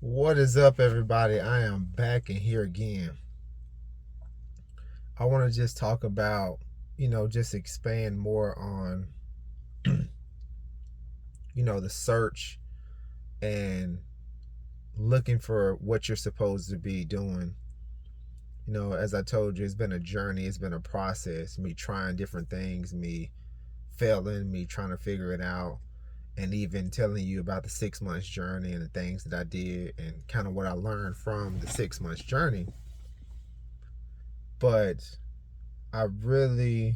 What is up, everybody? I am back in here again. I want to just talk about, just expand more on, the search and looking for what you're supposed to be doing. As I told you, it's been a journey, it's been a process, me trying different things, me failing, me trying to figure it out, and even telling you about the 6 months journey and the things that I did and kind of what I learned from the 6 months journey. But I really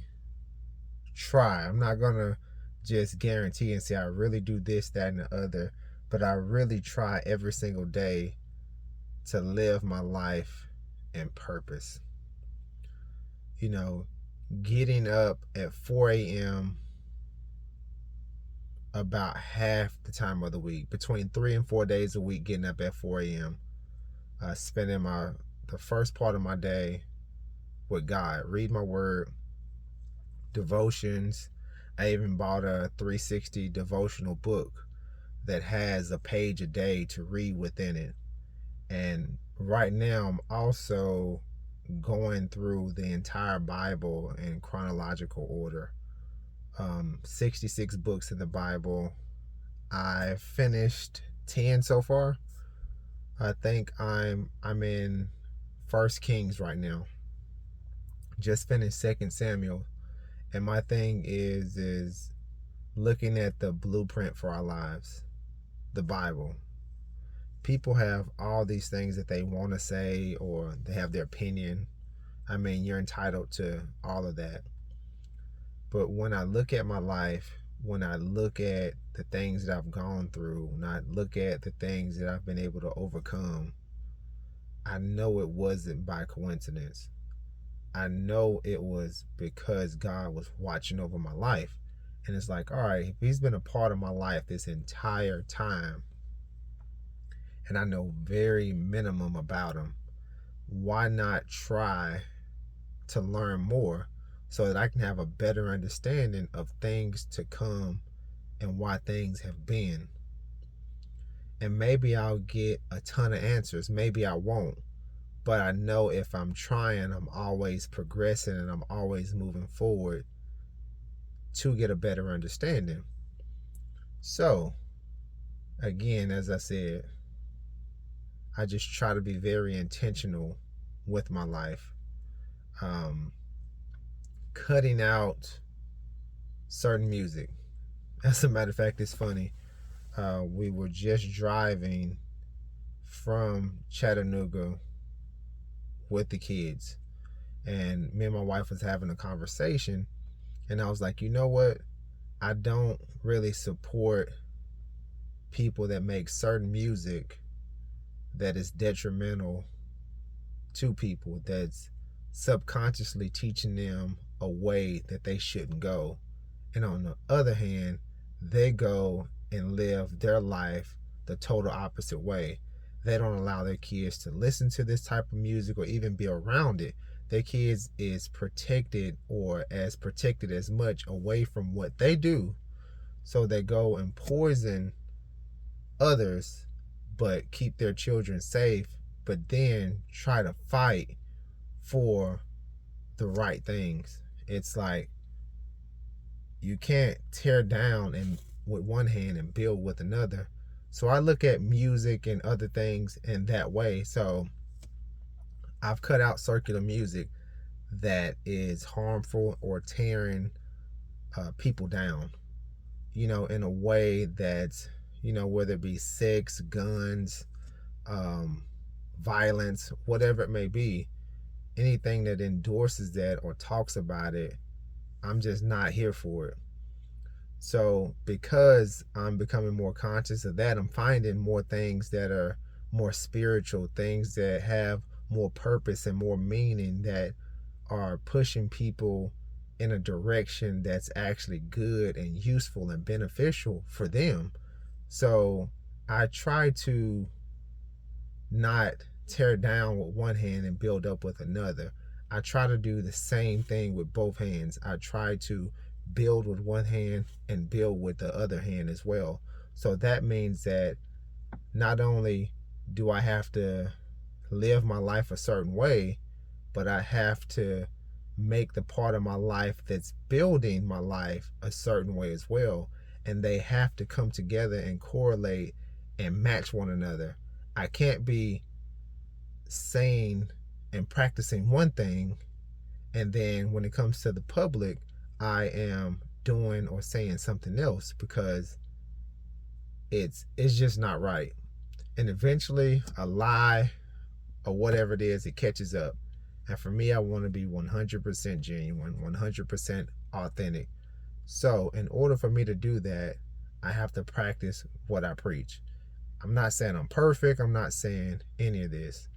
try. I'm not gonna just guarantee and say I really do this, that, and the other, but I really try every single day to live my life in purpose. You know, getting up at 4 a.m. about half the time of the week, between 3 and 4 days a week, getting up at 4 a.m. Spending the first part of my day with God, read my word, devotions. I even bought a 360 devotional book that has a page a day to read within it. And right now, I'm also going through the entire Bible in chronological order. 66 books in the Bible. I finished 10 so far. I think I'm in First Kings right now. Just finished Second Samuel. And my thing is looking at the blueprint for our lives, the Bible. People have all these things that they want to say, or they have their opinion. I mean, you're entitled to all of that. But when I look at my life, when I look at the things that I've gone through, when I look at the things that I've been able to overcome, I know it wasn't by coincidence. I know it was because God was watching over my life. And it's like, all right, if He's been a part of my life this entire time, and I know very minimum about Him, why not try to learn more so that I can have a better understanding of things to come and why things have been? And maybe I'll get a ton of answers, maybe I won't. But I know if I'm trying, I'm always progressing and I'm always moving forward to get a better understanding. So, again, as I said, I just try to be very intentional with my life. Cutting out certain music. As a matter of fact, it's funny. We were just driving from Chattanooga with the kids, and me and my wife was having a conversation, and I was like, you know what? I don't really support people that make certain music that is detrimental to people, that's subconsciously teaching them a way that they shouldn't go. And on the other hand, they go and live their life the total opposite way. They don't allow their kids to listen to this type of music or even be around it. Their kids is protected, or as protected as much away from what they do. So they go and poison others, but keep their children safe, but then try to fight for the right things. It's like you can't tear down and with one hand and build with another. So I look at music and other things in that way. So I've cut out circular music that is harmful or tearing people down, in a way that's, whether it be sex, guns, violence, whatever it may be, anything that endorses that or talks about it, I'm just not here for it. So because I'm becoming more conscious of that, I'm finding more things that are more spiritual, things that have more purpose and more meaning, that are pushing people in a direction that's actually good and useful and beneficial for them. So I try to not tear down with one hand and build up with another. I try to do the same thing with both hands. I try to build with one hand and build with the other hand as well. So that means that not only do I have to live my life a certain way, but I have to make the part of my life that's building my life a certain way as well. And they have to come together and correlate and match one another. I can't be saying and practicing one thing, and then when it comes to the public, I am doing or saying something else, because it's just not right. And eventually a lie or whatever it is, it catches up. And for me, I want to be 100% genuine, 100% authentic. So in order for me to do that, I have to practice what I preach. I'm not saying I'm perfect. I'm not saying any of this.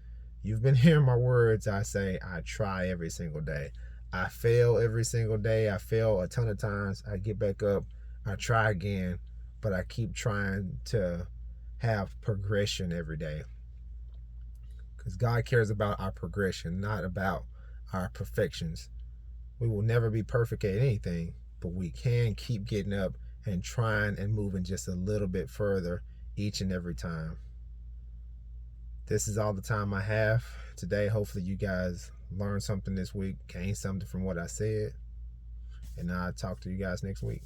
You've been hearing my words. I say I try every single day. I fail every single day. I fail a ton of times. I get back up. I try again. But I keep trying to have progression every day. Because God cares about our progression, not about our perfections. We will never be perfect at anything, but we can keep getting up and trying and moving just a little bit further each and every time. This is all the time I have today. Hopefully you guys learned something this week, gained something from what I said, and I'll talk to you guys next week.